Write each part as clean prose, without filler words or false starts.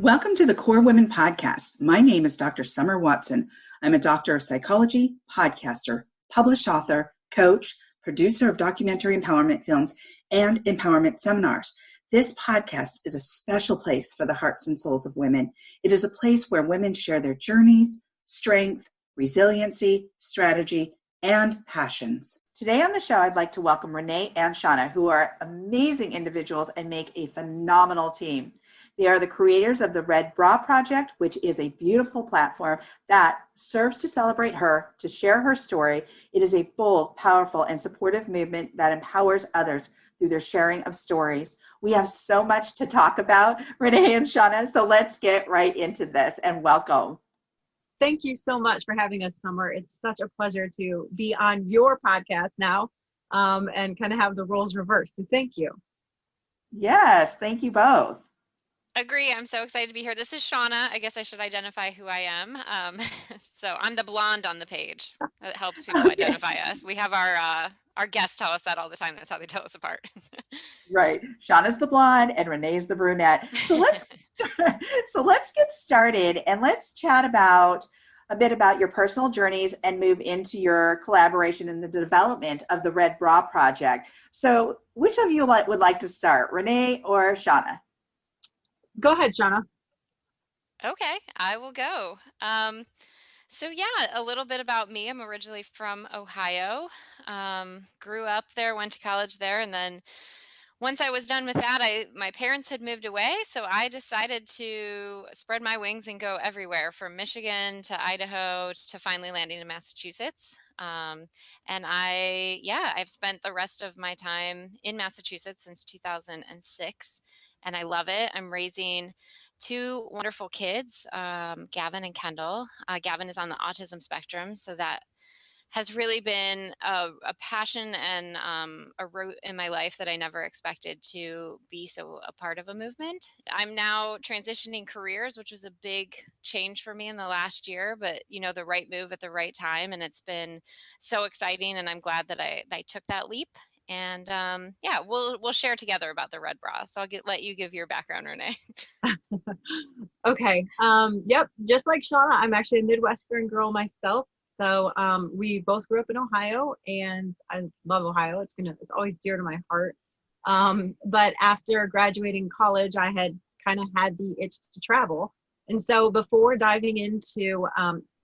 Welcome to the Core Women Podcast. My name is Dr. Summer Watson. I'm a doctor of psychology, podcaster, published author, coach, producer of documentary empowerment films, and empowerment seminars. This podcast is a special place for the hearts and souls of women. It is a place where women share their journeys, strength, resiliency, strategy, and passions. Today on the show, I'd like to welcome Renee and Shawna, who are amazing individuals and make a phenomenal team. They are the creators of the Red Bra Project, which is a beautiful platform that serves to celebrate her, to share her story. It is a bold, powerful, and supportive movement that empowers others through their sharing of stories. We have so much to talk about, Renee and Shawna, so let's get right into this, and welcome. Thank you so much for having us, Summer. It's such a pleasure to be on your podcast now and kind of have the roles reversed. So thank you. Yes, thank you both. Agree. I'm so excited to be here. This is Shawna. I guess I should identify who I am. So I'm the blonde on the page. That helps people identify us. We have our guests tell us that all the time. That's how they tell us apart. Right. Shawna's the blonde and Renee's the brunette. So let's get started and let's chat about a bit about your personal journeys and move into your collaboration in the development of the Red Bra Project. So which of you would like to start, Renee or Shawna? Go ahead, Shawna. Okay, I will go. So yeah, a little bit about me. I'm originally from Ohio. Grew up there, went to college there, and then once I was done with that, my parents had moved away, so I decided to spread my wings and go everywhere, from Michigan to Idaho to finally landing in Massachusetts. And I've spent the rest of my time in Massachusetts since 2006. And I love it. I'm raising two wonderful kids, Gavin and Kendall. Gavin is on the autism spectrum, so that has really been a passion and a route in my life that I never expected to be so a part of a movement. I'm now transitioning careers, which was a big change for me in the last year, but the right move at the right time, and it's been so exciting, and I'm glad that I took that leap. And we'll share together about the Red Bra. So let you give your background, Renee. Okay. Yep. Just like Shawna, I'm actually a Midwestern girl myself. So we both grew up in Ohio, and I love Ohio. It's always dear to my heart. But after graduating college, I had kind of had the itch to travel. And so before diving into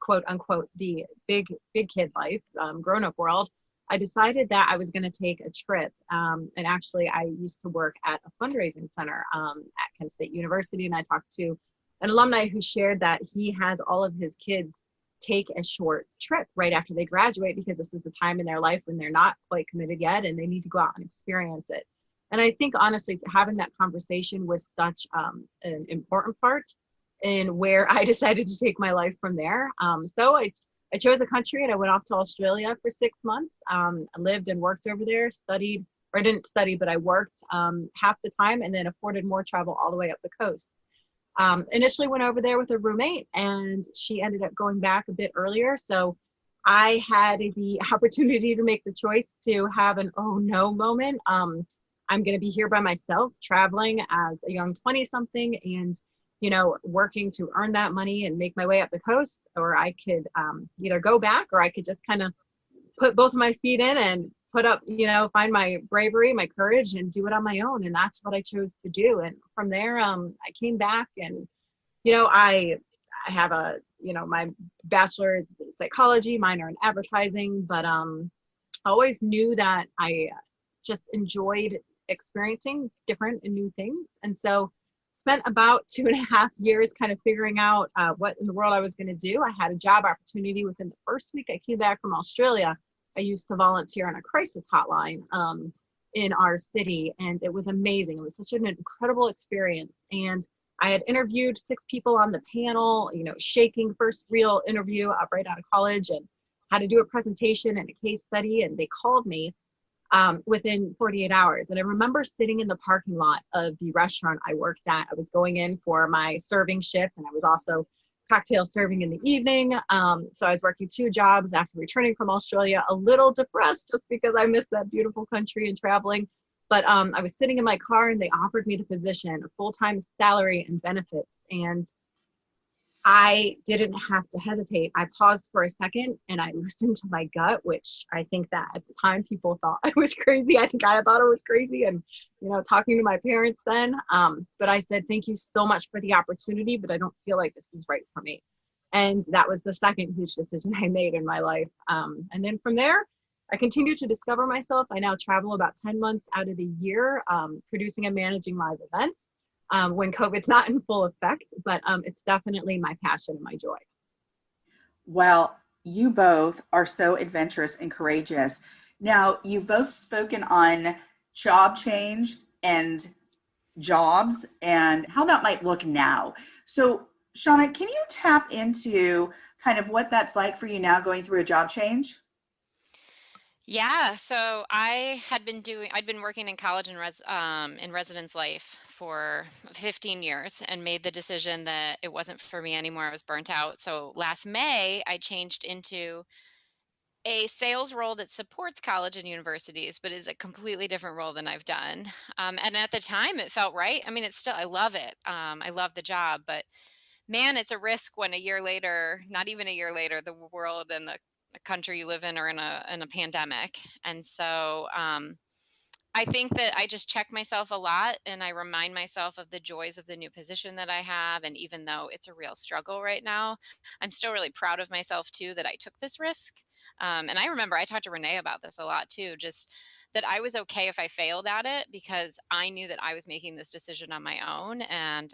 quote unquote the big kid life, grown up world, I decided that I was going to take a trip. And actually, I used to work at a fundraising center at Kent State University. And I talked to an alumni who shared that he has all of his kids take a short trip right after they graduate, because this is the time in their life when they're not quite committed yet and they need to go out and experience it. And I think, honestly, having that conversation was such an important part in where I decided to take my life from there. So I chose a country and I went off to Australia for 6 months. I lived and worked over there, didn't study, but I worked half the time and then afforded more travel all the way up the coast. Initially went over there with a roommate, and she ended up going back a bit earlier. So I had the opportunity to make the choice to have an oh no moment. I'm going to be here by myself, traveling as a young 20-something and working to earn that money and make my way up the coast, or I could either go back, or I could just kind of put both of my feet in and put up, find my bravery, my courage, and do it on my own. And that's what I chose to do. And from there, I came back, and, I have my bachelor's in psychology, minor in advertising, but I always knew that I just enjoyed experiencing different and new things. And so spent about 2.5 years kind of figuring out what in the world I was going to do. I had a job opportunity within the first week I came back from Australia. I used to volunteer on a crisis hotline in our city, and it was amazing. It was such an incredible experience. And I had interviewed 6 people on the panel, shaking first real interview right out of college, and had to do a presentation and a case study. And they called me within 48 hours. And I remember sitting in the parking lot of the restaurant I worked at. I was going in for my serving shift, and I was also cocktail serving in the evening. So I was working 2 jobs after returning from Australia, a little depressed just because I missed that beautiful country and traveling. But I was sitting in my car and they offered me the position, a full-time salary and benefits. And I didn't have to hesitate. I paused for a second and I listened to my gut, which I think that at the time people thought I was crazy. I think I thought I was crazy, and, talking to my parents then. But I said, thank you so much for the opportunity, but I don't feel like this is right for me. And that was the second huge decision I made in my life. And then from there, I continued to discover myself. I now travel about 10 months out of the year, producing and managing live events. When COVID's not in full effect, but it's definitely my passion and my joy. Well, you both are so adventurous and courageous. Now, you've both spoken on job change and jobs and how that might look now. So, Shawna, can you tap into kind of what that's like for you now going through a job change? Yeah, so I'd been working in college and in residence life for 15 years and made the decision that it wasn't for me anymore. I was burnt out. So last May, I changed into a sales role that supports college and universities, but is a completely different role than I've done. And at the time, it felt right. I mean, I love it. I love the job, but man, it's a risk when a year later, not even a year later, the world and the country you live in are in a pandemic. And so I think that I just check myself a lot and I remind myself of the joys of the new position that I have. And even though it's a real struggle right now, I'm still really proud of myself too that I took this risk. And I remember I talked to Renee about this a lot too, just that I was okay if I failed at it because I knew that I was making this decision on my own. And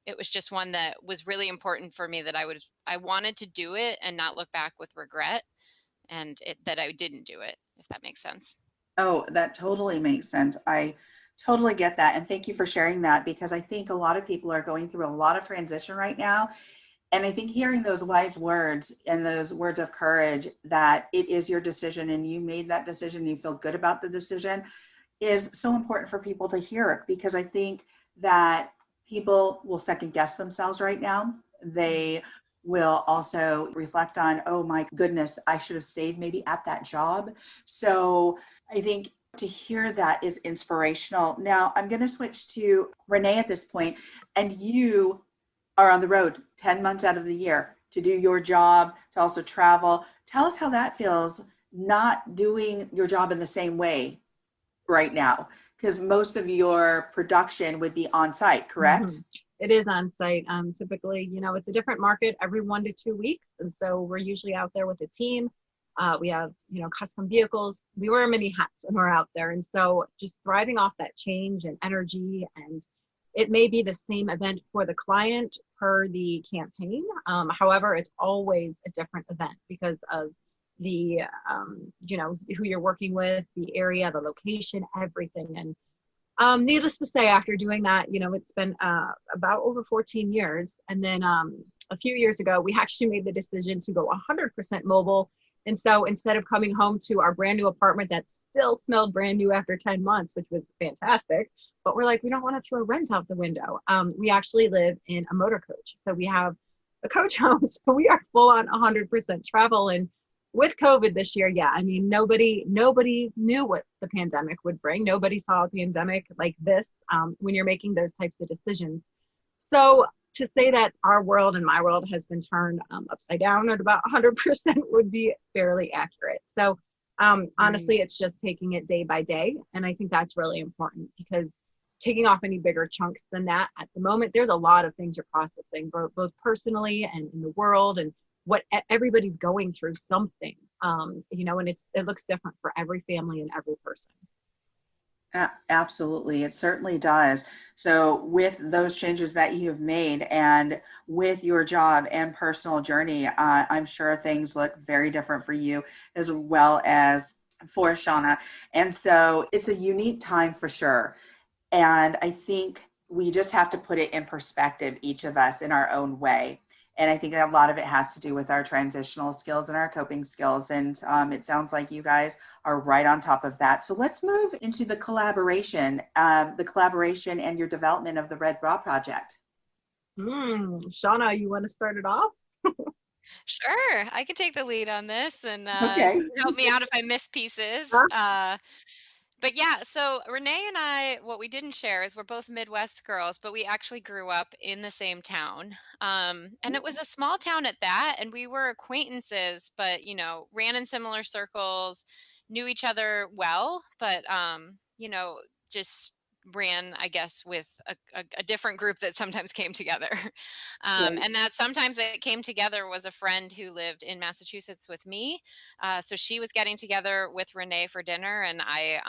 it was just one that was really important for me that I wanted to do it and not look back with regret that I didn't do it, if that makes sense. Oh, that totally makes sense. I totally get that. And thank you for sharing that because I think a lot of people are going through a lot of transition right now. And I think hearing those wise words and those words of courage that it is your decision and you made that decision, you feel good about the decision is so important for people to hear because I think that people will second guess themselves right now. They will also reflect on, oh my goodness, I should have stayed maybe at that job. So I think to hear that is inspirational. Now I'm going to switch to Renee at this point, and you are on the road 10 months out of the year to do your job, to also travel. Tell us how that feels not doing your job in the same way right now, because most of your production would be on site, correct? Mm-hmm. It is on site. Typically, it's a different market every 1 to 2 weeks. And so we're usually out there with a team. We have, custom vehicles. We wear many hats when we're out there. And so just thriving off that change and energy, and it may be the same event for the client per the campaign. However, it's always a different event because of the, who you're working with, the area, the location, everything. And needless to say, after doing that, it's been about over 14 years. And then a few years ago, we actually made the decision to go 100% mobile. And so instead of coming home to our brand new apartment that still smelled brand new after 10 months, which was fantastic, but we're like, we don't want to throw rent out the window. We actually live in a motor coach. So we have a coach home. So we are full on 100% travel. And with COVID this year, yeah, I mean, nobody knew what the pandemic would bring. Nobody saw a pandemic like this when you're making those types of decisions. So to say that our world and my world has been turned upside down at about 100% would be fairly accurate. So honestly, it's just taking it day by day. And I think that's really important because taking off any bigger chunks than that at the moment, there's a lot of things you're processing, both personally and in the world, and what everybody's going through something, and it looks different for every family and every person. Absolutely, it certainly does. So with those changes that you have made and with your job and personal journey, I'm sure things look very different for you as well as for Shawna. And so it's a unique time for sure. And I think we just have to put it in perspective, each of us in our own way. And I think a lot of it has to do with our transitional skills and our coping skills. And it sounds like you guys are right on top of that. So let's move into the collaboration and your development of the Red Bra Project. Shawna, you want to start it off? Sure, I can take the lead on this and Okay. help me out if I miss pieces. But yeah, so Renee and I, what we didn't share is we're both Midwest girls, but we actually grew up in the same town. And it was a small town at that, and we were acquaintances, but ran in similar circles, knew each other well, but just ran, I guess, with a different group that sometimes came together. Right. And that sometimes it came together was a friend who lived in Massachusetts with me, so she was getting together with Renee for dinner, and I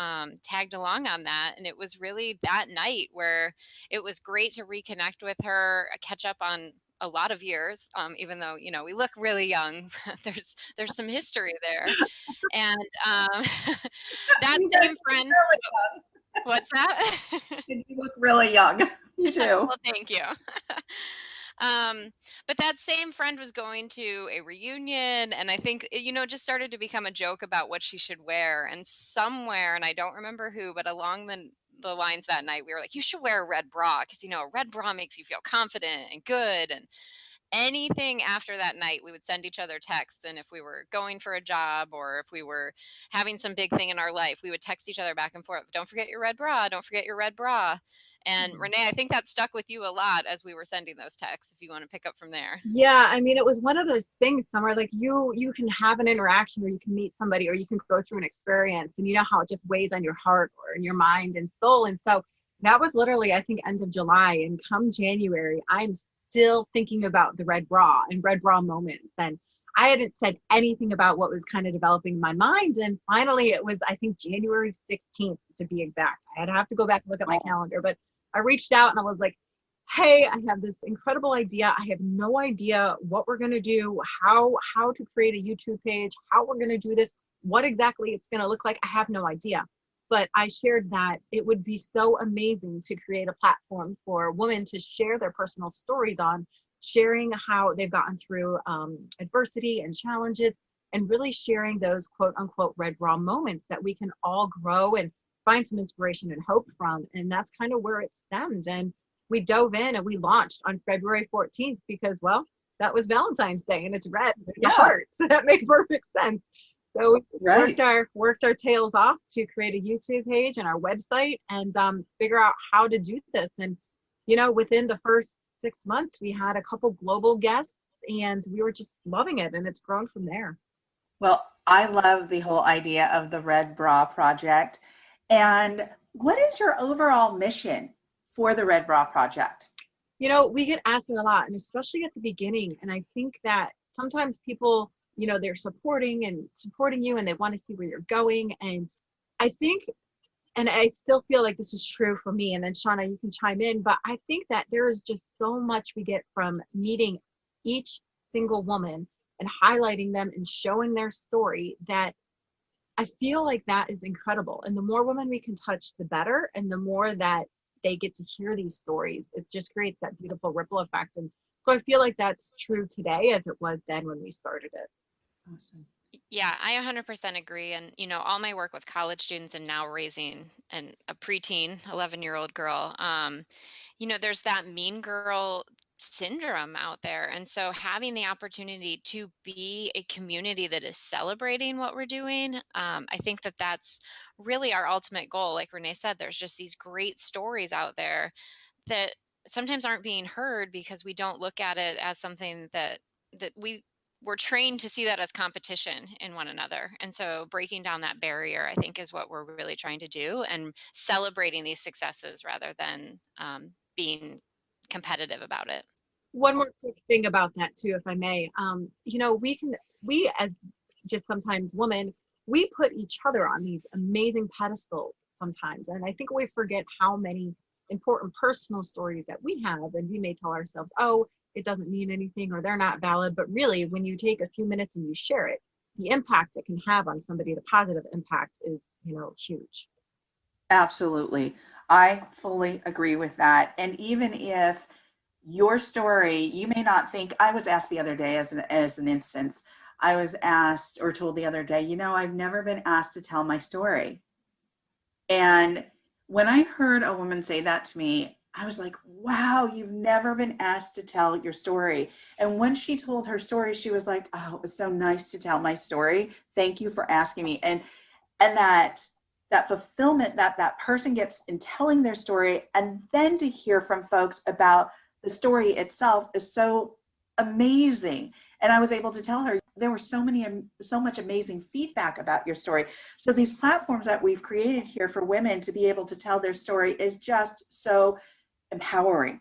tagged along on that. And it was really that night where it was great to reconnect with her, catch up on a lot of years, even though we look really young. there's some history there, and that You guys same look friend. really What's that? young. You look really young. You do. Well, thank you. Um, but that same friend was going to a reunion, and I think it just started to become a joke about what she should wear. And somewhere, and I don't remember who, but along the lines that night, we were like, "You should wear a red bra because a red bra makes you feel confident and good." And anything after that night, we would send each other texts. And if we were going for a job or if we were having some big thing in our life, we would text each other back and forth. Don't forget your red bra. Don't forget your red bra. And Mhm. Renee, I think that stuck with you a lot as we were sending those texts, if you want to pick up from there. Yeah, I mean, it was one of those things, Summer, like you can have an interaction or you can meet somebody or you can go through an experience and you know how it just weighs on your heart or in your mind and soul. And so that was literally, I think, end of July. And come January, I'm still thinking about the red bra and red bra moments. And I hadn't said anything about what was kind of developing in my mind. And finally, it was, I think, January 16th to be exact. I'd have to go back and look at my calendar, but I reached out and I was like, hey, I have this incredible idea. I have no idea what we're going to do, how to create a YouTube page, how we're going to do this, what exactly it's going to look like. I have no idea. But I shared that it would be so amazing to create a platform for women to share their personal stories on, sharing how they've gotten through adversity and challenges, and really sharing those quote unquote red raw moments that we can all grow and find some inspiration and hope from. And that's kind of where it stemmed. And we dove in and we launched on February 14th because, well, that was Valentine's Day and it's red with the heart. So that made perfect sense. So we worked our tails off to create a YouTube page and our website and figure out how to do this. And, within the first 6 months, we had a couple global guests and we were just loving it. And it's grown from there. Well, I love the whole idea of the Red Bra Project. And what is your overall mission for the Red Bra Project? We get asked it a lot, and especially at the beginning. And I think that sometimes people, they're supporting you and they want to see where you're going. And I think, and I still feel like this is true for me, and then Shawna, you can chime in, but I think that there is just so much we get from meeting each single woman and highlighting them and showing their story that I feel like that is incredible. And the more women we can touch, the better. And the more that they get to hear these stories, it just creates that beautiful ripple effect. And so I feel like that's true today as it was then when we started it. Awesome. Yeah, I 100% agree. And, all my work with college students and now raising a preteen 11-year-old girl, there's that mean girl syndrome out there. And so having the opportunity to be a community that is celebrating what we're doing, I think that that's really our ultimate goal. Like Renee said, there's just these great stories out there that sometimes aren't being heard because we don't look at it as something that we're trained to see that as competition in one another. And so breaking down that barrier, I think, is what we're really trying to do, and celebrating these successes rather than being competitive about it. One more quick thing about that too, if I may. We as just sometimes women, we put each other on these amazing pedestals sometimes. And I think we forget how many important personal stories that we have. And we may tell ourselves, oh, it doesn't mean anything or they're not valid. But really, when you take a few minutes and you share it, the impact it can have on somebody, the positive impact is, huge. Absolutely. I fully agree with that. And even if your story, you may not think, I was asked the other day as an instance, I was asked or told the other day, I've never been asked to tell my story. And when I heard a woman say that to me, I was like, wow, you've never been asked to tell your story. And when she told her story, she was like, oh, it was so nice to tell my story. Thank you for asking me. And that that fulfillment that that person gets in telling their story, and then to hear from folks about the story itself is so amazing. And I was able to tell her there were so much amazing feedback about your story. So these platforms that we've created here for women to be able to tell their story is just so empowering.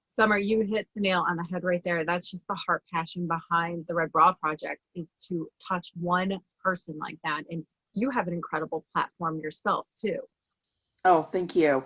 Summer, you hit the nail on the head right there. That's just the heart passion behind the Red Bra Project, is to touch one person like that. And you have an incredible platform yourself too. Oh, thank you.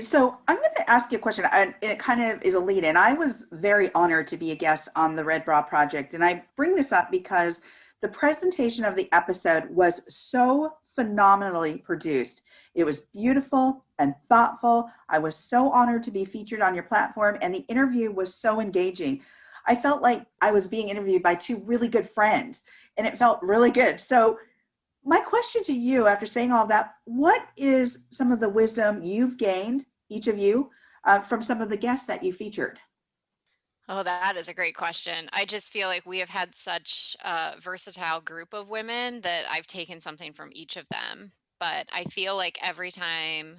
So I'm going to ask you a question, and it kind of is a lead in. I was very honored to be a guest on the Red Bra Project, and I bring this up because the presentation of the episode was so phenomenally produced. It was beautiful and thoughtful. I was so honored to be featured on your platform, and the interview was so engaging. I felt like I was being interviewed by two really good friends, and it felt really good. So my question to you, after saying all that, what is some of the wisdom you've gained, each of you, from some of the guests that you featured? Oh, that is a great question. I just feel like we have had such a versatile group of women that I've taken something from each of them. But I feel like every time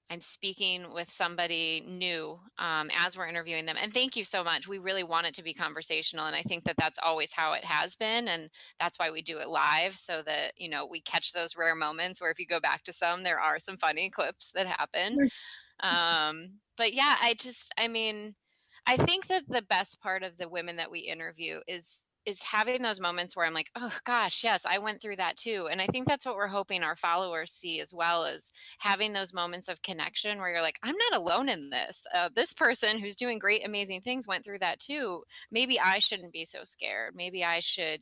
I'm speaking with somebody new, as we're interviewing them, and thank you so much. We really want it to be conversational. And I think that that's always how it has been. And that's why we do it live, so that, we catch those rare moments where if you go back to some, there are some funny clips that happen. But yeah, I mean, I think that the best part of the women that we interview is having those moments where I'm like, oh gosh, yes, I went through that too. And I think that's what we're hoping our followers see as well, as having those moments of connection where you're like, I'm not alone in this. This person who's doing great, amazing things went through that too. Maybe I shouldn't be so scared. Maybe I should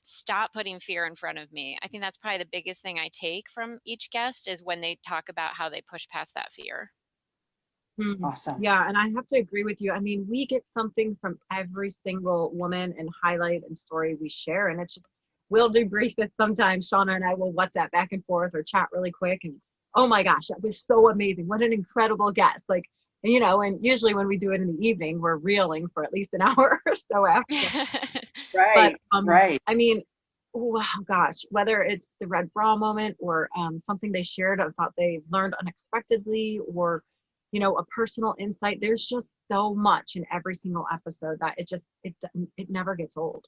stop putting fear in front of me. I think that's probably the biggest thing I take from each guest, is when they talk about how they push past that fear. Awesome. Yeah, and I have to agree with you. I mean, we get something from every single woman and highlight and story we share. And it's just, we'll debrief it sometimes. Shawna and I will WhatsApp back and forth or chat really quick. And oh my gosh, that was so amazing. What an incredible guest. Like, and usually when we do it in the evening, we're reeling for at least an hour or so after. But Right. I mean, wow, gosh, whether it's the red bra moment or something they shared about they learned unexpectedly, or a personal insight, there's just so much in every single episode that it never gets old.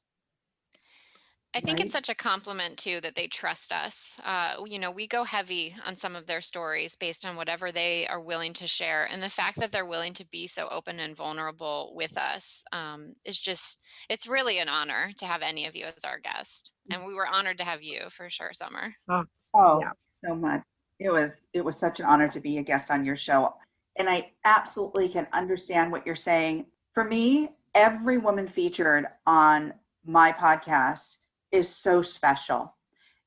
I think it's Right. such a compliment too that they trust us. We go heavy on some of their stories based on whatever they are willing to share, and the fact that they're willing to be so open and vulnerable with us, is just—it's really an honor to have any of you as our guest, and we were honored to have you for sure, Summer. Oh, Oh, yeah. so much. It was such an honor to be a guest on your show. And I absolutely can understand what you're saying. For me, every woman featured on my podcast is so special.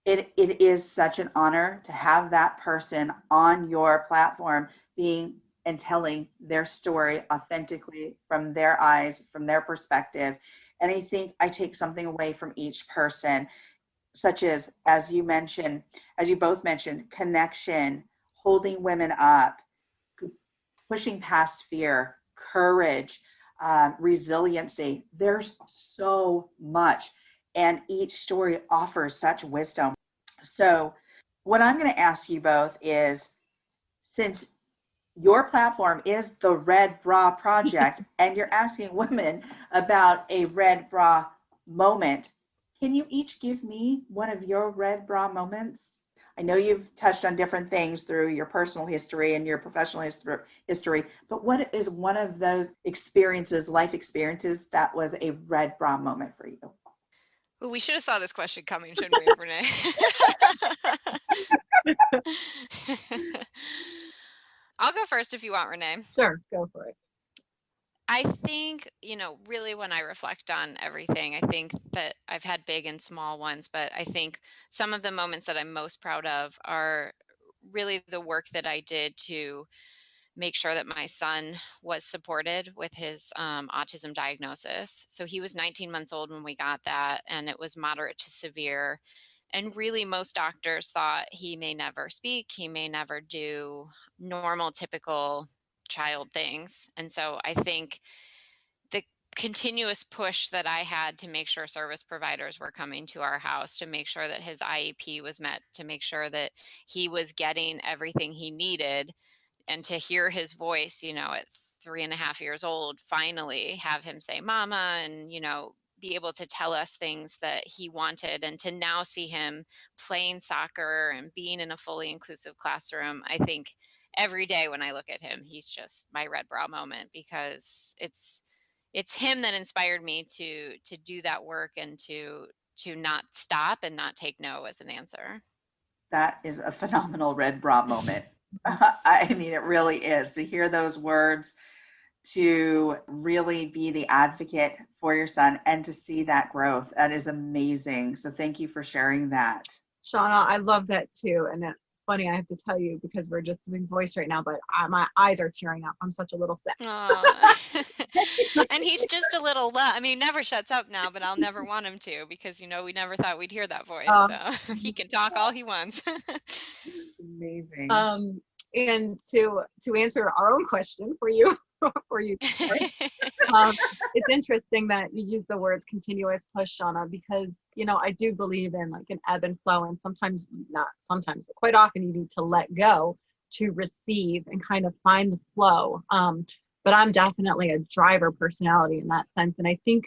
It is such an honor to have that person on your platform being and telling their story authentically from their eyes, from their perspective. And I think I take something away from each person, such as you mentioned, as you both mentioned, connection, holding women up, pushing past fear, courage, resiliency. There's so much, and each story offers such wisdom. So, what I'm going to ask you both is, since your platform is the Red Bra Project, and you're asking women about a red bra moment, can you each give me one of your red bra moments? I know you've touched on different things through your personal history and your professional history, but what is one of those experiences, life experiences, that was a red bra moment for you? Ooh, we should have saw this question coming, shouldn't we, Renee? I'll go first if you want, Renee. Sure, go for it. I think, really when I reflect on everything, I think that I've had big and small ones, but I think some of the moments that I'm most proud of are really the work that I did to make sure that my son was supported with his autism diagnosis. So he was 19 months old when we got that, and it was moderate to severe. And really, most doctors thought he may never speak, he may never do normal, typical child things. And so I think the continuous push that I had to make sure service providers were coming to our house, to make sure that his IEP was met, to make sure that he was getting everything he needed, and to hear his voice, at 3.5 years old, finally have him say mama, and, be able to tell us things that he wanted, and to now see him playing soccer and being in a fully inclusive classroom. I think every day when I look at him, he's just my red bra moment, because it's him that inspired me to do that work, and to not stop and not take no as an answer. That is a phenomenal red bra moment. I mean, it really is, to hear those words, to really be the advocate for your son, and to see that growth. That is amazing. So thank you for sharing that. Shawna, I love that too. And it's funny, I have to tell you, because we're just doing voice right now, but my eyes are tearing up. I'm such a little sad. And he's just a little he never shuts up now, but I'll never want him to, because we never thought we'd hear that voice. So he can talk all he wants. Amazing. And to answer our own question for you, it's interesting that you use the words continuous push, Shawna, because I do believe in like an ebb and flow, and not sometimes, but quite often you need to let go to receive and kind of find the flow. But I'm definitely a driver personality in that sense, and I think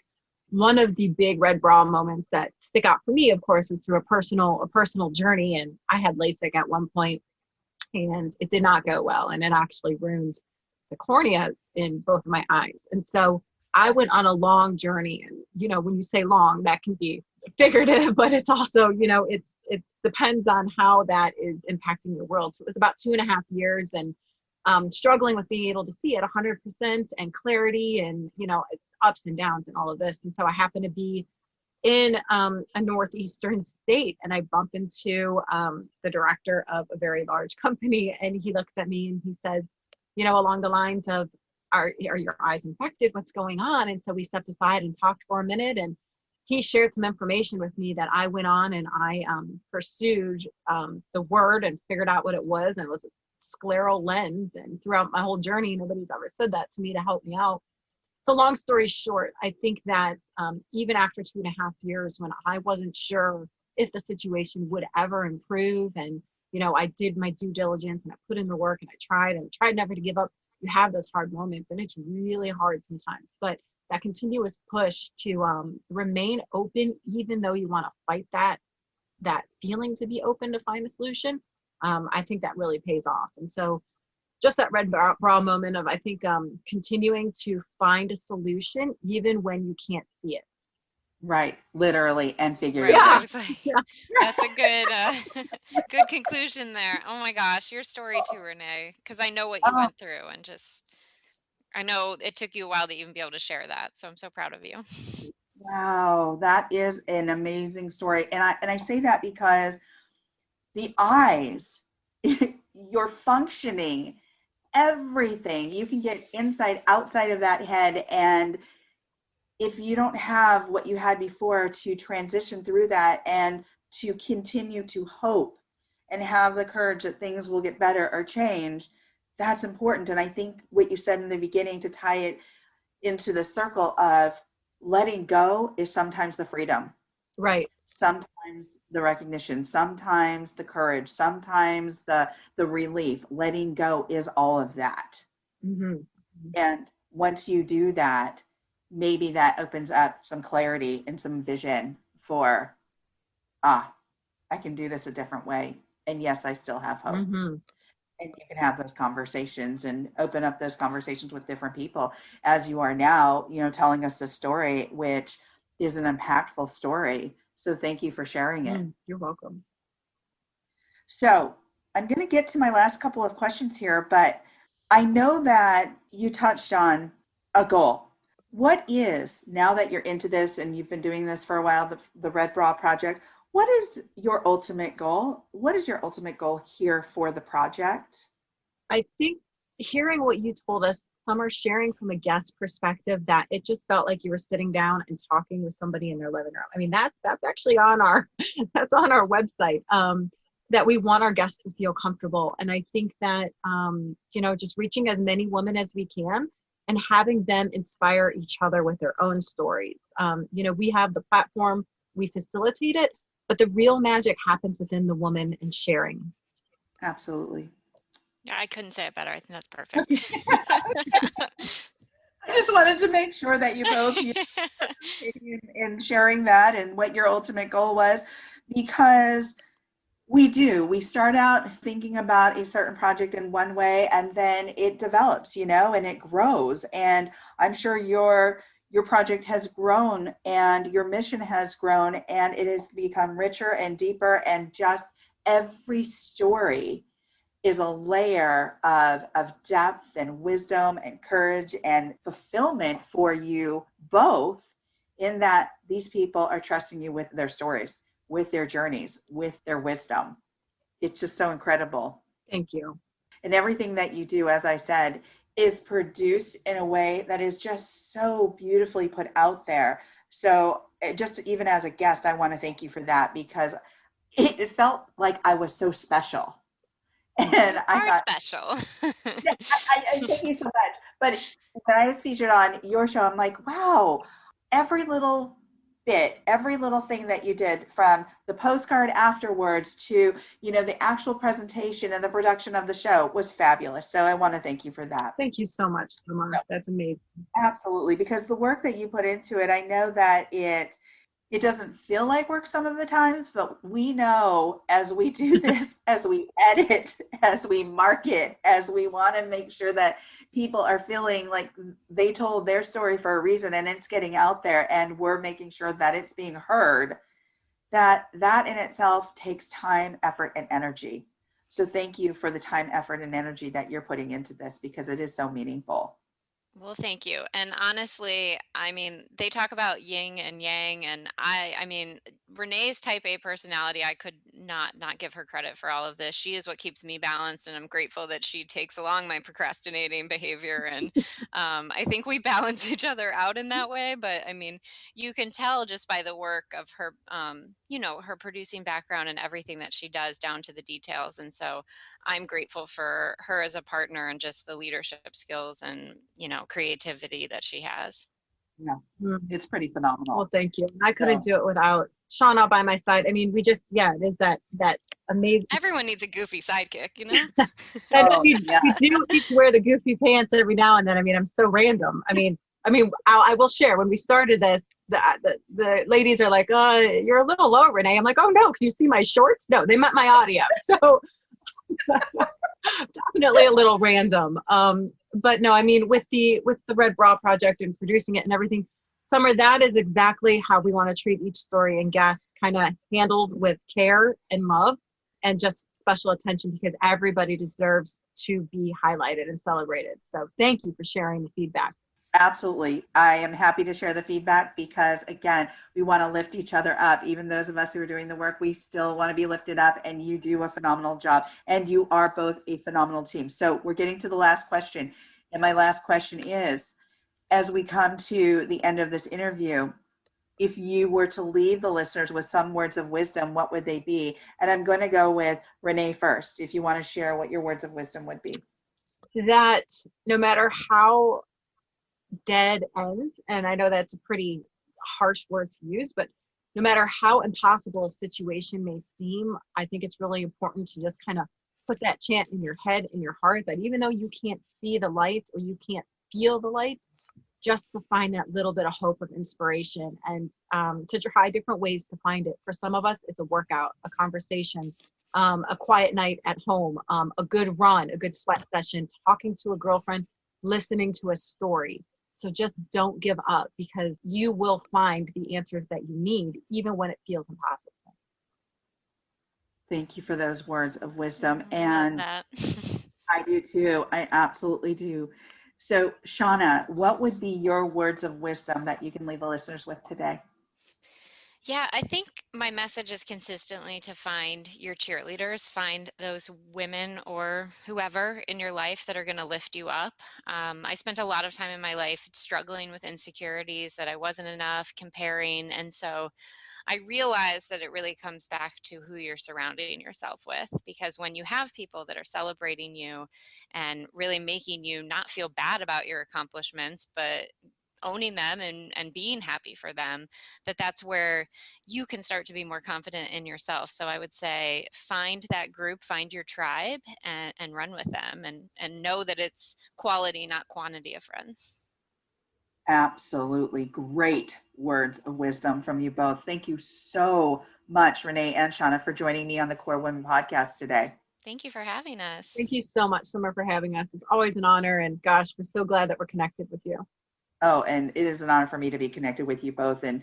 one of the big red bra moments that stick out for me, of course, is through a personal journey. And I had LASIK at one point, and it did not go well, and it actually ruined the corneas in both of my eyes. And so I went on a long journey, and when you say long, that can be figurative, but it's also, it depends on how that is impacting your world. So it was about 2.5 years, and struggling with being able to see at 100% and clarity, and it's ups and downs and all of this. And so I happened to be in a northeastern state, and I bump into the director of a very large company, and he looks at me and he says, along the lines of, are your eyes infected? What's going on? And so we stepped aside and talked for a minute, and he shared some information with me that I went on and I pursued the word and figured out what it was, and it was a scleral lens. And throughout my whole journey, nobody's ever said that to me to help me out. So long story short, I think that even after 2.5 years, when I wasn't sure if the situation would ever improve, and I did my due diligence and I put in the work and I tried never to give up. You have those hard moments, and it's really hard sometimes, but that continuous push to remain open, even though you want to fight that feeling to be open to find a solution, I think that really pays off. And so just that red bra moment of, I think, continuing to find a solution even when you can't see it. Right, literally and figuratively. Yeah. That's a good good conclusion there. Oh my gosh, your story too, Renee, because I know what you went through, and I know it took you a while to even be able to share that. So I'm so proud of you. Wow, that is an amazing story. And I say that because the eyes, your functioning, everything, you can get inside, outside of that head. And if you don't have what you had before to transition through that and to continue to hope and have the courage that things will get better or change, that's important. And I think what you said in the beginning, to tie it into the circle of letting go, is sometimes the freedom. Right. Sometimes the recognition, sometimes the courage, sometimes the relief. Letting go is all of that. Mm-hmm. And once you do that, maybe that opens up some clarity and some vision for, I can do this a different way. And yes, I still have hope. Mm-hmm. And you can have those conversations and open up those conversations with different people, as you are now, telling us a story, which is an impactful story. So thank you for sharing it. You're welcome. So I'm going to get to my last couple of questions here, but I know that you touched on a goal. What is, now that you're into this and you've been doing this for a while, the Red Bra Project, what is your ultimate goal? What is your ultimate goal here for the project? I think hearing what you told us, Summer, sharing from a guest perspective, that it just felt like you were sitting down and talking with somebody in their living room. I mean, that's actually on our website, that we want our guests to feel comfortable. And I think that, just reaching as many women as we can and having them inspire each other with their own stories. We have the platform, we facilitate it, but the real magic happens within the woman and sharing. Absolutely. Yeah, I couldn't say it better. I think that's perfect. I just wanted to make sure that you both in sharing that and what your ultimate goal was, because we start out thinking about a certain project in one way, and then it develops, and it grows. And I'm sure your project has grown and your mission has grown, and it has become richer and deeper, and just every story is a layer of depth and wisdom and courage and fulfillment for you both, in that these people are trusting you with their stories, with their journeys, with their wisdom. It's just so incredible. Thank you. And everything that you do, as I said, is produced in a way that is just so beautifully put out there. So just even as a guest, I want to thank you for that, because it felt like I was so special. And I thought, special. I thank you so much. But when I was featured on your show, I'm like, wow, every little bit, every little thing that you did, from the postcard afterwards to, the actual presentation and the production of the show, was fabulous. So I want to thank you for that. Thank you so much, Summer. That's amazing. Absolutely. Because the work that you put into it, I know that it doesn't feel like work some of the times, but we know as we do this, as we edit, as we market, as we want to make sure that people are feeling like they told their story for a reason and it's getting out there, and we're making sure that it's being heard, that in itself takes time, effort, and energy. So thank you for the time, effort, and energy that you're putting into this, because it is so meaningful. Well, thank you. And honestly, I mean, they talk about yin and yang, and I mean, Renee's type A personality, I could not give her credit for all of this. She is what keeps me balanced, and I'm grateful that she takes along my procrastinating behavior. And I think we balance each other out in that way. But I mean, you can tell just by the work of her, her producing background and everything that she does down to the details. And so I'm grateful for her as a partner, and just the leadership skills and, creativity that she has. Yeah, it's pretty phenomenal. Well, thank you. I couldn't do it without Shawna by my side. I mean, it is that amazing. Everyone needs a goofy sidekick, And we do each wear the goofy pants every now and then. I mean, I'm so random. I mean, I will share, when we started this, the ladies are like, you're a little low, Renee. I'm like, oh no, can you see my shorts? No, they meant my audio. So definitely a little random. But no, I mean, with the Red Bra project and producing it and everything, Summer, that is exactly how we want to treat each story and guest, kind of handled with care and love and just special attention, because everybody deserves to be highlighted and celebrated. So thank you for sharing the feedback. Absolutely. I am happy to share the feedback, because again, we want to lift each other up. Even those of us who are doing the work, we still want to be lifted up, and you do a phenomenal job, and you are both a phenomenal team. So we're getting to the last question. And my last question is, as we come to the end of this interview, if you were to leave the listeners with some words of wisdom, what would they be? And I'm going to go with Renee first, if you want to share what your words of wisdom would be. That no matter how dead ends, and I know that's a pretty harsh word to use, but no matter how impossible a situation may seem, I think it's really important to just kind of put that chant in your head, in your heart, that even though you can't see the lights or you can't feel the lights, just to find that little bit of hope of inspiration, and to try different ways to find it. For some of us, it's a workout, a conversation, a quiet night at home, a good run, a good sweat session, talking to a girlfriend, listening to a story. So just don't give up, because you will find the answers that you need, even when it feels impossible. Thank you for those words of wisdom. And I do too. I absolutely do. So Shawna, what would be your words of wisdom that you can leave the listeners with today? Yeah, I think my message is consistently to find your cheerleaders, find those women or whoever in your life that are going to lift you up. I spent a lot of time in my life struggling with insecurities, that I wasn't enough, comparing. And so I realized that it really comes back to who you're surrounding yourself with, because when you have people that are celebrating you and really making you not feel bad about your accomplishments, but owning them and being happy for them, that's where you can start to be more confident in yourself. So I would say find that group, find your tribe, and run with them, and know that it's quality, not quantity of friends. Absolutely. Great words of wisdom from you both. Thank you so much, Renee and Shawna, for joining me on the Core Women podcast today. Thank you for having us. Thank you so much, Summer, for having us. It's always an honor, and gosh, we're so glad that we're connected with you. Oh, and it is an honor for me to be connected with you both and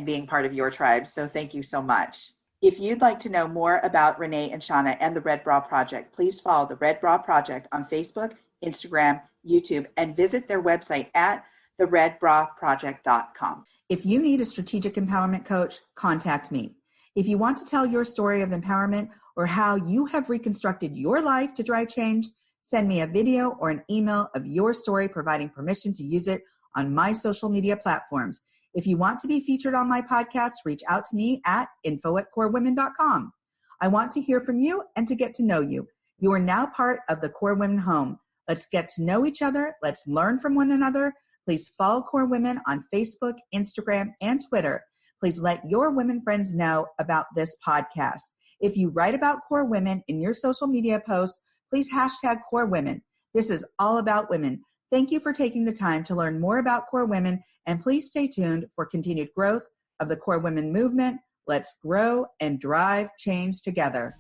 being part of your tribe. So thank you so much. If you'd like to know more about Renee and Shawna and the Red Bra Project, please follow the Red Bra Project on Facebook, Instagram, YouTube, and visit their website at theredbraproject.com. If you need a strategic empowerment coach, contact me. If you want to tell your story of empowerment or how you have reconstructed your life to drive change, send me a video or an email of your story, providing permission to use it on my social media platforms. If you want to be featured on my podcast, reach out to me at info@corewomen.com. I want to hear from you and to get to know you. You are now part of the Core Women home. Let's get to know each other. Let's learn from one another. Please follow Core Women on Facebook, Instagram, and Twitter. Please let your women friends know about this podcast. If you write about Core Women in your social media posts, please hashtag Core Women. This is all about women. Thank you for taking the time to learn more about Core Women, and please stay tuned for continued growth of the Core Women movement. Let's grow and drive change together.